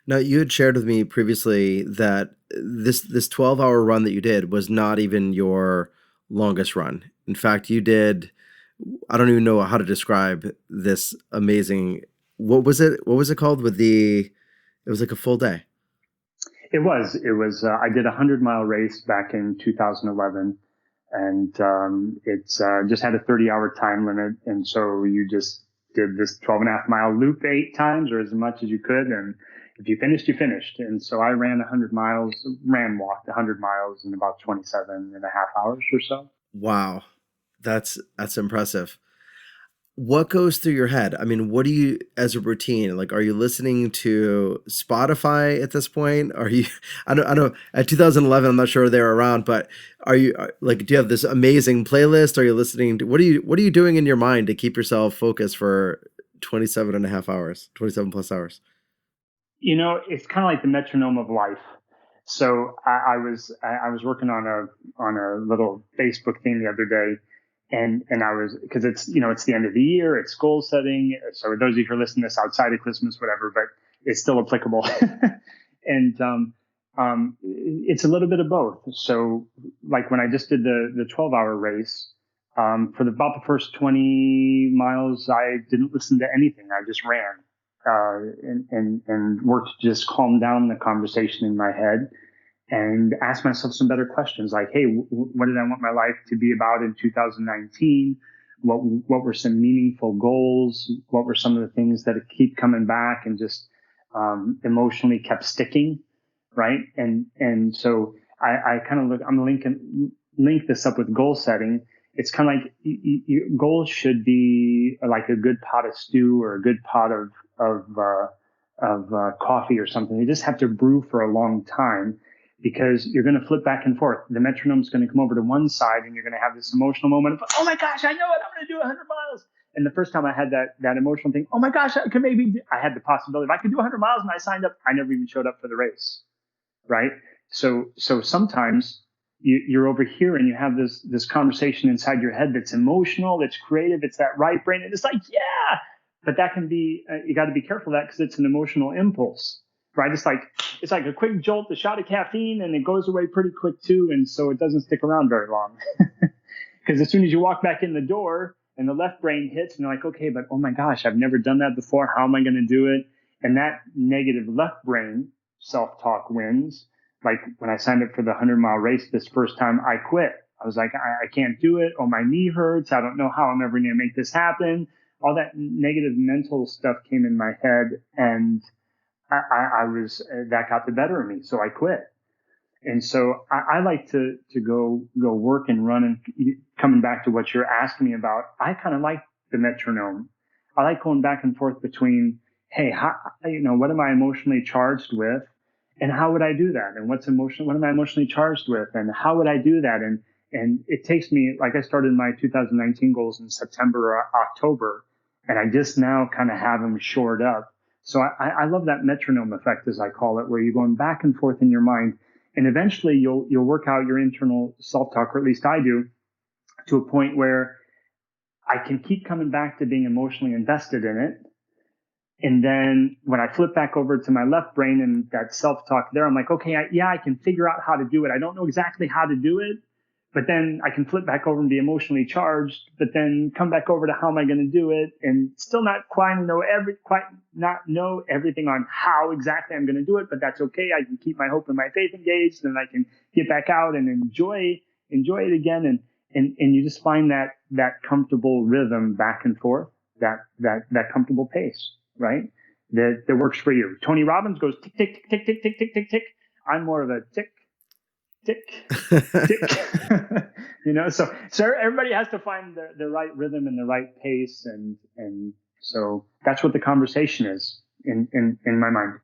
Now, you had shared with me previously that this 12-hour run that you did was not even your longest run. In fact, you did, I don't even know how to describe this amazing, what was it? What was it called it was like a full day. I did a 100-mile race back in 2011, and it's just had a 30-hour time limit. And so you just did this 12 and a half mile loop 8 times or as much as you could. And if you finished, you finished. And so I ran 100 miles, walked 100 miles in about 27 and a half hours or so. Wow. That's impressive. What goes through your head? I mean, what do you, as a routine, like, are you listening to Spotify at this point? Are you, I know at 2011, I'm not sure they were around, but like, do you have this amazing playlist? Are you listening to, what are you doing in your mind to keep yourself focused for 27 and a half hours, 27 plus hours? It's kind of like the metronome of life. So I was working on a little Facebook thing the other day, and I was, because it's the end of the year, it's goal setting. So those of you who are listening to this outside of Christmas, whatever, but it's still applicable. And it's a little bit of both. So like when I just did the 12-hour race, about the first 20 miles, I didn't listen to anything. I just ran. And worked to just calm down the conversation in my head and ask myself some better questions like, hey, what did I want my life to be about in 2019? What were some meaningful goals? What were some of the things that keep coming back and just emotionally kept sticking, right? And so I kind of link this up with goal setting. It's kind of like goals should be like a good pot of stew or a good pot of coffee or something. You just have to brew for a long time because you're going to flip back and forth. The metronome's going to come over to one side and you're going to have this emotional moment of, oh my gosh, I know it. I'm going to do 100 miles. And the first time I had that emotional thing, oh my gosh, I had the possibility if I could do 100 miles and I signed up, I never even showed up for the race. Right. So sometimes you're over here and you have this conversation inside your head that's emotional, that's creative, it's that right brain. And it's like, yeah, but that can be, you got to be careful of that because it's an emotional impulse, right? It's like a quick jolt, a shot of caffeine, and it goes away pretty quick too. And so it doesn't stick around very long because as soon as you walk back in the door and the left brain hits and you're like, okay, but oh my gosh, I've never done that before. How am I going to do it? And that negative left brain self-talk wins. Like when I signed up for the 100-mile race this first time, I quit. I was like, I can't do it. Oh, my knee hurts. I don't know how I'm ever going to make this happen. All that negative mental stuff came in my head, and that got the better of me. So I quit. And so I like to go work and run. And coming back to what you're asking me about, I kind of like the metronome. I like going back and forth between, hey, what am I emotionally charged with? And how would I do that? And what am I emotionally charged with? And how would I do that? And it takes me, like I started my 2019 goals in September or October, and I just now kind of have them shored up. So I love that metronome effect, as I call it, where you're going back and forth in your mind. And eventually you'll work out your internal self-talk, or at least I do, to a point where I can keep coming back to being emotionally invested in it. And then when I flip back over to my left brain and that self-talk there, I'm like, okay, I can figure out how to do it. I don't know exactly how to do it, but then I can flip back over and be emotionally charged, but then come back over to how am I going to do it, and still not quite know everything on how exactly I'm going to do it, but that's okay. I can keep my hope and my faith engaged, and I can get back out and enjoy it again. And you just find that comfortable rhythm back and forth, that comfortable pace. Right? That works for you. Tony Robbins goes tick, tick, tick, tick, tick, tick, tick, tick. I'm more of a tick, tick, tick. So everybody has to find the right rhythm and the right pace. And so that's what the conversation is in my mind.